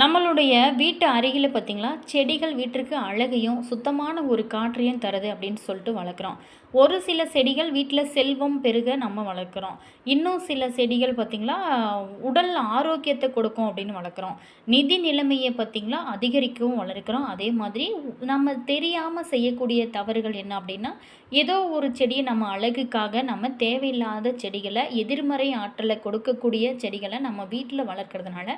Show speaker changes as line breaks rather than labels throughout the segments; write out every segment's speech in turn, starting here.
நம்மளுடைய வீட்டு அருகில பார்த்தீங்களா, செடிகள் வீட்டிற்கு அழகையும், சுத்தமான ஒரு காற்றையும் தருது அப்படின்னு சொல்லிட்டு வளர்க்குறோம். ஒரு சில செடிகள் வீட்ல செல்வம் பெருக நம்ம வளர்க்குறோம். இன்னும் சில செடிகள் பார்த்தீங்களா, உடல் ஆரோக்கியத்த கொடுக்கும் அப்படின்னு வளர்க்குறோம். நிதி நிலைமைய பார்த்தீங்களா, அதிகரிக்கவும் வளர்க்குறோம். அதே மாதிரி நம்ம தெரியாம செய்யக்கூடிய தவறுகள் என்ன அப்படின்னா, ஏதோ ஒரு செடிய நம்ம அழகுக்காக நம்ம தேவையில்லாத செடிகள, எதிர்மறை ஆற்றல கொடுக்கக்கூடிய செடிகள நம்ம வீட்ல வளர்க்கறதுனால,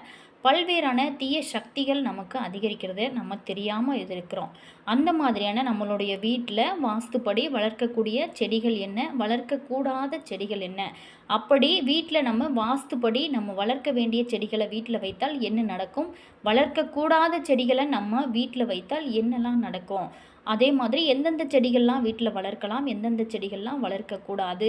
பல்வேறான தீய சக்திகள் நமக்கு அதிகரிக்கிறது நம்ம தெரியாமல் இருக்கிறோம். அந்த மாதிரியான நம்மளுடைய வீட்டில் வாஸ்துப்படி வளர்க்கக்கூடிய செடிகள் என்ன, வளர்க்கக்கூடாத செடிகள் என்ன, அப்படி வீட்டில் நம்ம வாஸ்துப்படி நம்ம வளர்க்க வேண்டிய செடிகளை வீட்டில் வைத்தால் என்ன நடக்கும், வளர்க்கக்கூடாத செடிகளை நம்ம வீட்டில் வைத்தால் என்னெல்லாம் நடக்கும், அதே மாதிரி எந்தெந்த செடிகள்லாம் வீட்டில் வளர்க்கலாம், எந்தெந்த செடிகள்லாம் வளர்க்கக்கூடாது,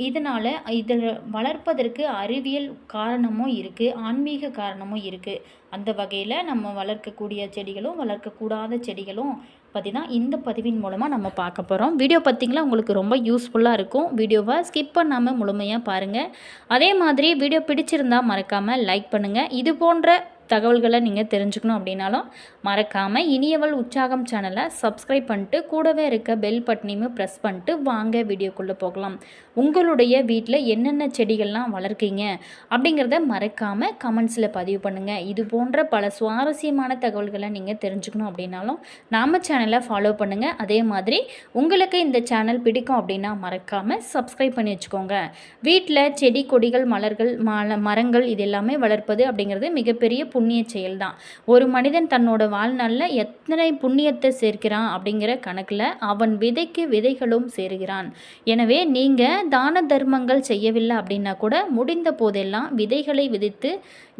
இதனால் இதில் வளர்ப்பதற்கு அறிவியல் காரணமும் இருக்குது, ஆன்மீக காரணமும் இருக்குது. அந்த வகையில் நம்ம வளர்க்கக்கூடிய செடிகளும் வளர்க்கக்கூடாத செடிகளும் பற்றி தான் இந்த பதிவின் மூலமாக நம்ம பார்க்க போகிறோம். வீடியோ பார்த்திங்களா உங்களுக்கு ரொம்ப யூஸ்ஃபுல்லாக இருக்கும். வீடியோவை ஸ்கிப் பண்ணாமல் முழுமையாக பாருங்கள். அதே மாதிரி வீடியோ பிடிச்சிருந்தால் மறக்காமல் லைக் பண்ணுங்கள். இது போன்ற தகவல்களை நீங்கள் தெரிஞ்சுக்கணும் அப்படின்னாலும் மறக்காமல் இனியவள் உற்சாகம் சேனலை சப்ஸ்கிரைப் பண்ணிட்டு கூடவே இருக்க பெல் பட்டனையும் ப்ரெஸ் பண்ணிட்டு வாங்க வீடியோக்குள்ளே போகலாம். உங்களுடைய வீட்டில் என்னென்ன செடிகள்லாம் வளர்க்கீங்க அப்படிங்கிறத மறக்காமல் கமெண்ட்ஸில் பதிவு பண்ணுங்கள். இது போன்ற பல சுவாரஸ்யமான தகவல்களை நீங்கள் தெரிஞ்சுக்கணும் அப்படின்னாலும் நம்ம சேனலை ஃபாலோ பண்ணுங்கள். அதே மாதிரி உங்களுக்கு இந்த சேனல் பிடிக்கும் அப்படின்னா மறக்காமல் சப்ஸ்கிரைப் பண்ணி வச்சுக்கோங்க. வீட்டில் செடி கொடிகள் மலர்கள் மரங்கள் இது எல்லாமே வளர்ப்பது அப்படிங்கிறது மிகப்பெரிய புண்ணிய செயல் தான். ஒரு மனிதன் தன்னோட வாழ்நாளில் எத்தனை புண்ணியத்தை சேர்க்கிறான் அப்படிங்கிற கணக்கில் அவன் விதைக்கு விதைகளும் சேருகிறான். எனவே நீங்கள் தான தர்மங்கள் செய்யவில்லை அப்படின்னா கூட முடிந்த போதெல்லாம் விதைகளை விதைத்து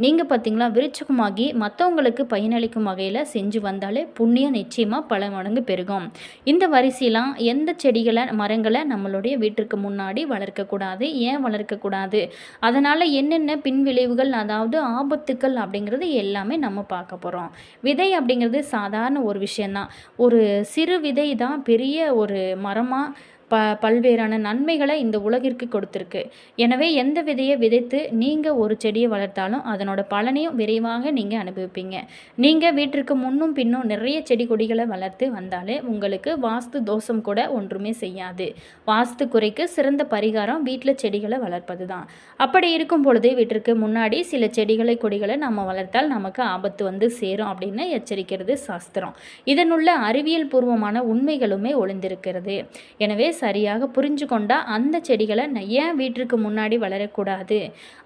நீங்கள் பார்த்தீங்களா விருட்சகமாகி மற்றவங்களுக்கு பயனளிக்கும் வகையில் செஞ்சு வந்தாலே புண்ணியம் நிச்சயமாக பல மடங்கு பெருகும். இந்த வரிசையெல்லாம் எந்த செடிகளை மரங்களை நம்மளுடைய வீட்டிற்கு முன்னாடி வளர்க்கக்கூடாது, ஏன் வளர்க்கக்கூடாது, அதனால் என்னென்ன பின்விளைவுகள் அதாவது ஆபத்துக்கள் அப்படிங்கிறது எல்லாமே நம்ம பார்க்க போகிறோம். விதை அப்படிங்கிறது சாதாரண ஒரு விஷயந்தான். ஒரு சிறு விதை தான் பெரிய ஒரு மரமாக பல்வேறான நன்மைகளை இந்த உலகிற்கு கொடுத்துருக்கு. எனவே எந்த விதையை விதைத்து நீங்கள் ஒரு செடியை வளர்த்தாலும் அதனோட பலனையும் விரைவாக நீங்கள் அனுபவிப்பீங்க. நீங்கள் வீட்டிற்கு முன்னும் பின்னும் நிறைய செடி கொடிகளை வளர்த்து வந்தாலே உங்களுக்கு வாஸ்து தோஷம் கூட ஒன்றுமே செய்யாது. வாஸ்து குறைக்கு சிறந்த பரிகாரம் வீட்டில் செடிகளை வளர்ப்பது தான். அப்படி இருக்கும் பொழுது வீட்டிற்கு முன்னாடி சில செடிகளை கொடிகளை நம்ம வளர்த்தால் நமக்கு ஆபத்து வந்து சேரும் அப்படின்னு எச்சரிக்கிறது சாஸ்திரம். இதனுள்ள அறிவியல் பூர்வமான உண்மைகளுமே ஒளிந்திருக்கிறது. எனவே சரியாக புரிஞ்சு கொண்டா அந்த செடிகளை ஏன் வீட்டிற்கு முன்னாடி வளரக்கூடாது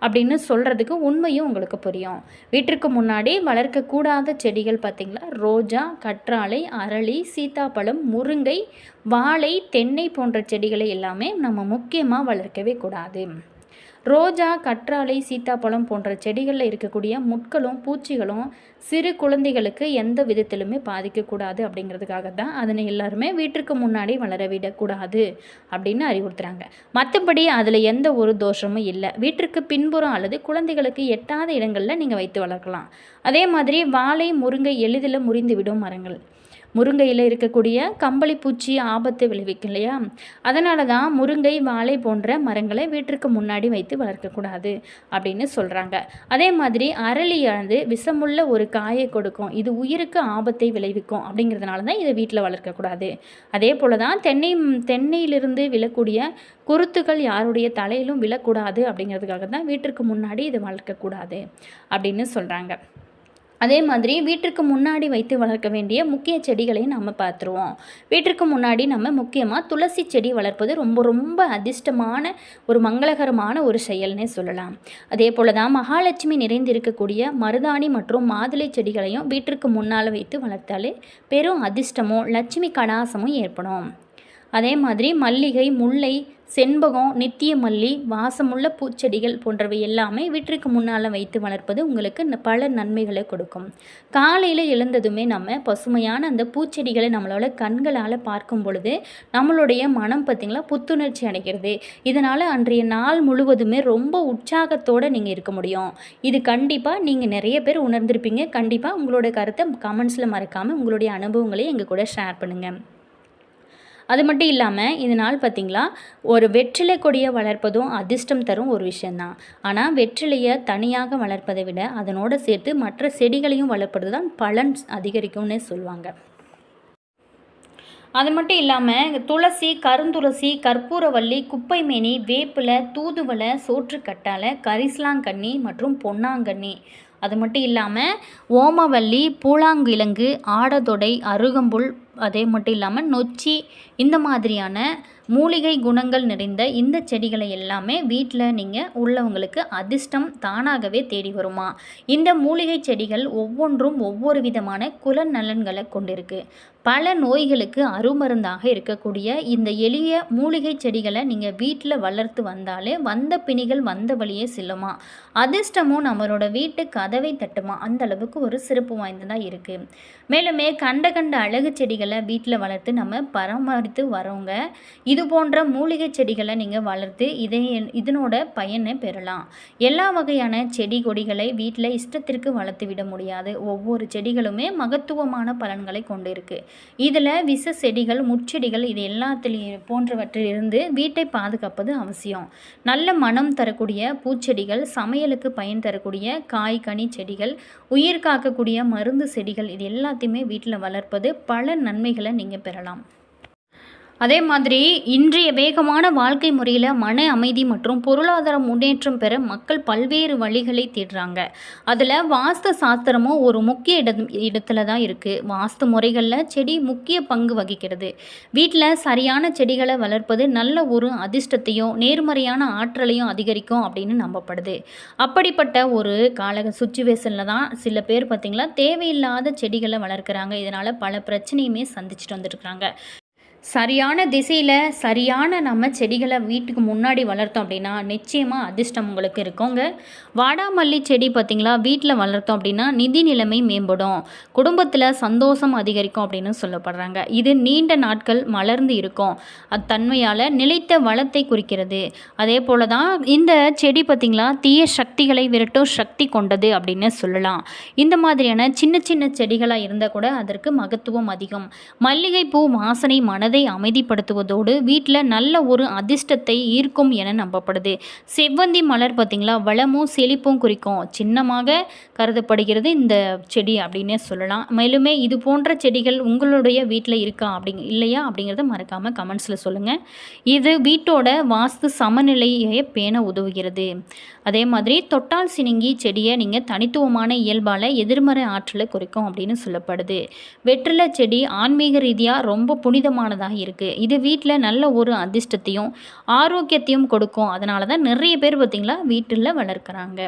அப்படின்னு சொல்கிறதுக்கு உண்மையும் உங்களுக்கு புரியும். வீட்டிற்கு முன்னாடி வளர்க்கக்கூடாத செடிகள் பார்த்திங்களா, ரோஜா, கற்றாழை, அரளி, சீத்தாப்பழம், முருங்கை, வாழை, தென்னை போன்ற செடிகளை எல்லாமே நம்ம முக்கியமாக வளர்க்கவே கூடாது. ரோஜா, கற்றாழை, சீத்தாப்பழம் போன்ற செடிகளில் இருக்கக்கூடிய முட்களும் பூச்சிகளும் சிறு குழந்தைகளுக்கு எந்த விதத்திலுமே பாதிக்கக்கூடாது அப்படிங்கிறதுக்காக தான் அதனை எல்லாருமே வீட்டிற்கு முன்னாடி வளர விடக்கூடாது அப்படின்னு அறிவுறுத்துகிறாங்க. மற்றபடி அதில் எந்த ஒரு தோஷமும் இல்லை. வீட்டிற்கு பின்புறம் அல்லது குழந்தைகளுக்கு எட்டாத இடங்களில் நீங்கள் வைத்து வளர்க்கலாம். அதே மாதிரி வாழை, முருங்கை எளிதில் முறிந்து விடும் மரங்கள். முருங்கையில் இருக்கக்கூடிய கம்பளி பூச்சி ஆபத்தை விளைவிக்கும் இல்லையா, அதனால தான் முருங்கை, வாழை போன்ற மரங்களை வீட்டிற்கு முன்னாடி வைத்து வளர்க்கக்கூடாது அப்படின்னு சொல்கிறாங்க. அதே மாதிரி அரளியானது விஷமுள்ள ஒரு காயை கொடுக்கும், இது உயிருக்கு ஆபத்தை விளைவிக்கும் அப்படிங்கிறதுனால தான் இதை வீட்டில் வளர்க்கக்கூடாது. அதே போல் தான் தென்னையிலிருந்து விழக்கூடிய குருத்துகள் யாருடைய தலையிலும் விழக்கூடாது அப்படிங்கிறதுக்காக தான் வீட்டிற்கு முன்னாடி இதை வளர்க்கக்கூடாது அப்படின்னு சொல்கிறாங்க. அதே மாதிரி வீட்டிற்கு முன்னாடி வைத்து வளர்க்க வேண்டிய முக்கிய செடிகளையும் நம்ம பார்த்துருவோம். வீட்டிற்கு முன்னாடி நம்ம முக்கியமாக துளசி செடி வளர்ப்பது ரொம்ப ரொம்ப அதிர்ஷ்டமான ஒரு மங்களகரமான ஒரு செயல்னே சொல்லலாம். அதே போல் தான் மகாலட்சுமி நிறைந்திருக்கக்கூடிய மருதாணி மற்றும் மாதுளை செடிகளையும் வீட்டிற்கு முன்னால் வைத்து வளர்த்தாலே பெரும் அதிர்ஷ்டமும் லட்சுமி கடாசமும் ஏற்படும். அதே மாதிரி மல்லிகை, முல்லை, செண்பகம், நித்திய மல்லி, வாசமுள்ள பூச்செடிகள் போன்றவை எல்லாமே வீட்டிற்கு முன்னால் வைத்து வளர்ப்பது உங்களுக்கு பல நன்மைகளை கொடுக்கும். காலையில் எழுந்ததுமே நம்ம பசுமையான அந்த பூச்செடிகளை நம்மளோட கண்களால் பார்க்கும் பொழுது நம்மளுடைய மனம் பார்த்திங்களா புத்துணர்ச்சி அடைகிறது. இதனால் அன்றைய நாள் முழுவதுமே ரொம்ப உற்சாகத்தோடு நீங்கள் இருக்க முடியும். இது கண்டிப்பாக நீங்கள் நிறைய பேர் உணர்ந்திருப்பீங்க. கண்டிப்பாக உங்களோட கருத்தை கமெண்ட்ஸில் மறக்காமல் உங்களுடைய அனுபவங்களை எங்கள் கூட ஷேர் பண்ணுங்கள். அது மட்டும் இல்லாமல் இதனால் பார்த்திங்களா ஒரு வெற்றிலை கொடியை வளர்ப்பதும் அதிர்ஷ்டம் தரும் ஒரு விஷயந்தான். ஆனால் வெற்றிலையை தனியாக வளர்ப்பதை விட அதனோடு சேர்த்து மற்ற செடிகளையும் வளர்ப்பது தான் பலன் அதிகரிக்கும்னே சொல்லுவாங்க. அது மட்டும் இல்லாமல் துளசி, கருந்துளசி, கற்பூரவள்ளி, குப்பைமேனி, வேப்பிலை, தூதுவளை, சோற்றுக்கற்றாழை, கரிசலாங்கண்ணி மற்றும் பொன்னாங்கண்ணி, அது மட்டும் இல்லாமல் ஓமவல்லி, பூலாங்கிழங்கு, ஆடதொடை, அருகம்புல், அதே மட்டும் இல்லாமல் நொச்சி, இந்த மாதிரியான மூலிகை குணங்கள் நிறைந்த இந்த செடிகளை எல்லாமே வீட்டில் நீங்கள் உள்ளவங்களுக்கு அதிர்ஷ்டம் தானாகவே தேடி வருமா. இந்த மூலிகை செடிகள் ஒவ்வொன்றும் ஒவ்வொரு விதமான குல நலன்களை கொண்டிருக்கு. பல நோய்களுக்கு அருமருந்தாக இருக்கக்கூடிய இந்த எளிய மூலிகை செடிகளை நீங்கள் வீட்டில் வளர்த்து வந்தாலே வந்த பிணிகள் வந்த வழியே செல்லுமா, அதிர்ஷ்டமும் நம்மளோட வீட்டு கதவை தட்டுமா. அந்த அளவுக்கு ஒரு சிறப்பு வாய்ந்ததாக இருக்குது. மேலுமே கண்ட அழகு செடிகளை வீட்டில் வளர்த்து நம்ம பராமரித்து வரவங்க இது போன்ற மூலிகை செடிகளை நீங்கள் வளர்த்து இதனோட பயனை பெறலாம். எல்லா வகையான செடி கொடிகளை வீட்டில் இஷ்டத்திற்கு வளர்த்து விட முடியாது. ஒவ்வொரு செடிகளுமே மகத்துவமான பலன்களை கொண்டு இருக்கு. இதில் விஷ செடிகள், முட்செடிகள் இது எல்லாத்திலையும் போன்றவற்றிலிருந்து வீட்டை பாதுகாப்பது அவசியம். நல்ல மனம் தரக்கூடிய பூச்செடிகள், சமையலுக்கு பயன் தரக்கூடிய காய் கனி செடிகள், உயிர் காக்கக்கூடிய மருந்து செடிகள் இது எல்லாத்தையுமே வீட்டில் வளர்ப்பது பல நன்மைகளை நீங்கள் பெறலாம். அதே மாதிரி இன்றைய வேகமான வாழ்க்கை முறையில் மன அமைதி மற்றும் பொருளாதார முன்னேற்றம் பெற மக்கள் பல்வேறு வழிகளை தேடுறாங்க. அதில் வாஸ்து சாஸ்திரமும் ஒரு முக்கிய இடத்துல தான் இருக்குது. வாஸ்து முறைகளில் செடி முக்கிய பங்கு வகிக்கிறது. வீட்டில் சரியான செடிகளை வளர்ப்பது நல்ல ஒரு அதிர்ஷ்டத்தையும் நேர்மறையான ஆற்றலையும் அதிகரிக்கும் அப்படின்னு நம்பப்படுது. அப்படிப்பட்ட ஒரு சுச்சுவேஷனில் தான் சில பேர் பார்த்திங்களா தேவையில்லாத செடிகளை வளர்க்குறாங்க. இதனால் பல பிரச்சனையுமே சந்திச்சுட்டு வந்துருக்குறாங்க. சரியான திசையில் சரியான நம்ம செடிகளை வீட்டுக்கு முன்னாடி வளர்த்தோம் அப்படின்னா நிச்சயமாக அதிர்ஷ்டம் உங்களுக்கு இருக்குங்க. வாடாமல்லி செடி பார்த்திங்களா வீட்டில் வளர்த்தோம் அப்படின்னா நிதி நிலைமை மேம்படும், குடும்பத்தில் சந்தோஷம் அதிகரிக்கும் அப்படின்னு சொல்லப்படுறாங்க. இது நீண்ட நாட்கள் மலர்ந்து இருக்கும் அத்தன்மையால் நிலைத்த வளத்தை குறிக்கிறது. அதே போல் தான் இந்த செடி பார்த்திங்களா தீய சக்திகளை விரட்டும் சக்தி கொண்டது அப்படின்னு சொல்லலாம். இந்த மாதிரியான சின்ன சின்ன செடிகளாக இருந்தால் கூட அதற்கு மகத்துவம் அதிகம். மல்லிகைப்பூ வாசனை மனதை அமைதிப்படுத்துவதோடு வீட்டில் நல்ல ஒரு அதிர்ஷ்டத்தை ஈர்க்கும் என நம்பப்படுது. செவ்வந்தி மலர் பார்த்திங்களா வளமும் செழிப்பும் குறிக்கும் சின்னமாக கருதப்படுகிறது இந்த செடி அப்படின்னே சொல்லலாம். மேலுமே இது போன்ற செடிகள் உங்களுடைய வீட்டில் இருக்கா இல்லையா அப்படிங்கிறத மறக்காமல் கமெண்ட்ஸில் சொல்லுங்கள். இது வீட்டோட வாஸ்து சமநிலையை பேண உதவுகிறது. அதே மாதிரி தொட்டால் சினுங்கி செடியை நீங்கள் தனித்துவமான இயல்பால் எதிர்மறை ஆற்றலை குறிக்கும் அப்படின்னு சொல்லப்படுது. வெற்றிலை செடி ஆன்மீக ரீதியாக ரொம்ப புனிதமானதாக இருக்குது. இது வீட்டில் நல்ல ஒரு அதிர்ஷ்டத்தையும் ஆரோக்கியத்தையும் கொடுக்கும். அதனால தான் நிறைய பேர் பார்த்திங்களா வீட்டில் வளர்க்குறாங்க.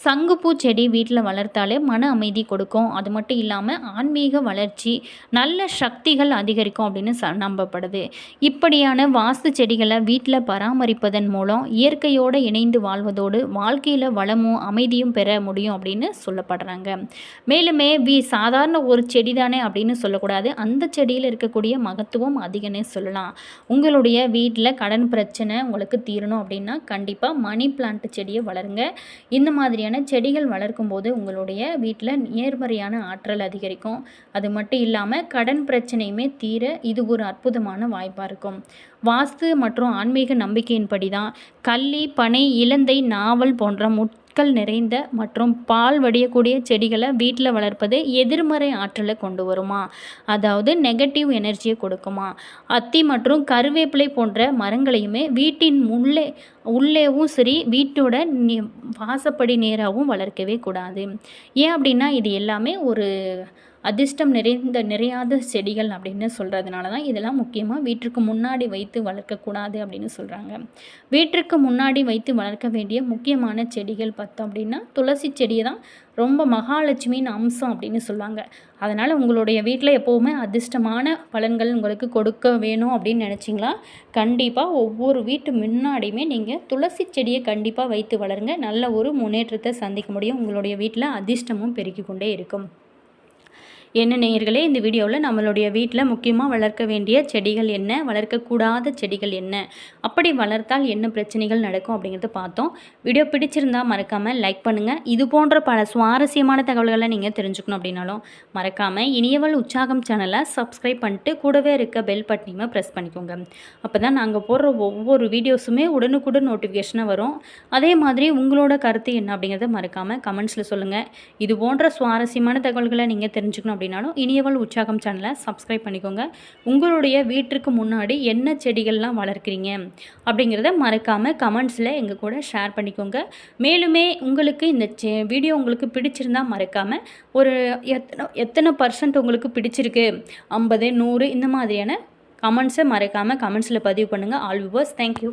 சங்குப்பூ செடி வீட்டில் வளர்த்தாலே மன அமைதி கொடுக்கும். அது மட்டும் இல்லாமல் ஆன்மீக வளர்ச்சி நல்ல சக்திகள் அதிகரிக்கும் அப்படின்னு நம்பப்படுது. இப்படியான வாஸ்து செடிகளை வீட்டில் பராமரிப்பதன் மூலம் இயற்கையோடு இணைந்து வாழ்வதோடு வாழ்க்கையில் வளமும் அமைதியும் பெற முடியும் அப்படின்னு சொல்லப்படுறாங்க. மேலுமே சாதாரண ஒரு செடி தானே அப்படின்னு சொல்லக்கூடாது. அந்த செடியில் இருக்கக்கூடிய மகத்துவம் அதிகனே சொல்லலாம். உங்களுடைய வீட்டில் கடன் பிரச்சனை உங்களுக்கு தீரணும் அப்படின்னா கண்டிப்பாக மணி பிளான்ட் செடியை வளருங்க. இந்த மாதிரியான செடிகள் வளர்க்கும் போது உங்களுடைய வீட்டில் நேர்மறையான ஆற்றல் அதிகரிக்கும். அது மட்டும் இல்லாமல் கடன் பிரச்சனையுமே தீர இது ஒரு அற்புதமான வாய்ப்பாக இருக்கும். வாஸ்து மற்றும் ஆன்மீக நம்பிக்கையின்படி தான் கள்ளி, பனை, இலந்தை, நாவல் போன்ற முட்கள் நிறைந்த மற்றும் பால் வடியக்கூடிய செடிகளை வீட்டில் வளர்ப்பது எதிர்மறை ஆற்றலை கொண்டு வருமா, அதாவது நெகட்டிவ் எனர்ஜியை கொடுக்குமா. அத்தி மற்றும் கருவேப்பிலை போன்ற மரங்களையுமே வீட்டின் உள்ளேவும் சரி வீட்டோட வாசப்படி நேராகவும் வளர்க்கவே கூடாது. ஏன் அப்படின்னா இது எல்லாமே ஒரு அதிர்ஷ்டம் நிறையாத செடிகள் அப்படின்னு சொல்கிறதுனால தான் இதெல்லாம் முக்கியமாக வீட்டிற்கு முன்னாடி வைத்து வளர்க்கக்கூடாது அப்படின்னு சொல்கிறாங்க. வீட்டிற்கு முன்னாடி வைத்து வளர்க்க வேண்டிய முக்கியமான செடிகள் பார்த்தோம் அப்படின்னா துளசி செடியை தான் ரொம்ப மகாலட்சுமியின் அம்சம் அப்படின்னு சொல்லுவாங்க. அதனால் உங்களுடைய வீட்டில் எப்போவுமே அதிர்ஷ்டமான பலன்கள் உங்களுக்கு கொடுக்க வேணும் அப்படின்னு நினச்சிங்களா கண்டிப்பாக ஒவ்வொரு வீட்டு முன்னாடியுமே நீங்கள் துளசி செடியை கண்டிப்பாக வைத்து வளருங்க. நல்ல ஒரு முன்னேற்றத்தை சந்திக்க முடியும். உங்களுடைய வீட்டில் அதிர்ஷ்டமும் பெருக்கிக் கொண்டே இருக்கும். என்ன நேயர்களே, இந்த வீடியோவில் நம்மளுடைய வீட்டில் முக்கியமாக வளர்க்க வேண்டிய செடிகள் என்ன, வளர்க்கக்கூடாத செடிகள் என்ன, அப்படி வளர்த்தால் என்ன பிரச்சனைகள் நடக்கும் அப்படிங்கிறத பார்த்தோம். வீடியோ பிடிச்சிருந்தா மறக்காமல் லைக் பண்ணுங்கள். இது போன்ற பல சுவாரஸ்யமான தகவல்களை நீங்கள் தெரிஞ்சுக்கணும் அப்படின்னாலும் மறக்காமல் இனியவள் உற்சாகம் சேனலை சப்ஸ்கிரைப் பண்ணிட்டு கூடவே இருக்க பெல் பட்டனையுமே ப்ரெஸ் பண்ணிக்கோங்க. அப்போ தான் நாங்கள் போடுற ஒவ்வொரு வீடியோஸுமே உடனுக்குடன் நோட்டிஃபிகேஷனாக வரும். அதே மாதிரி உங்களோட கருத்து என்ன அப்படிங்கிறத மறக்காமல் கமெண்ட்ஸில் சொல்லுங்கள். இது போன்ற சுவாரஸ்யமான தகவல்களை நீங்கள் தெரிஞ்சுக்கணும் அப்படின்னாலும் இனியவள் உற்சாகம் சேனலை சப்ஸ்கிரைப் பண்ணிக்கோங்க. உங்களுடைய வீட்டிற்கு முன்னாடி என்ன செடிகள்லாம் வளர்க்குறீங்க அப்படிங்கிறத மறக்காமல் கமெண்ட்ஸில் எங்கள் கூட ஷேர் பண்ணிக்கோங்க. மேலுமே உங்களுக்கு இந்த வீடியோ உங்களுக்கு பிடிச்சிருந்தால் மறக்காமல் ஒரு எத்தனை % உங்களுக்கு பிடிச்சிருக்கு, 50, 100 இந்த மாதிரியான கமெண்ட்ஸை மறக்காமல் கமெண்ட்ஸில் பதிவு பண்ணுங்கள். All viewers, thank you.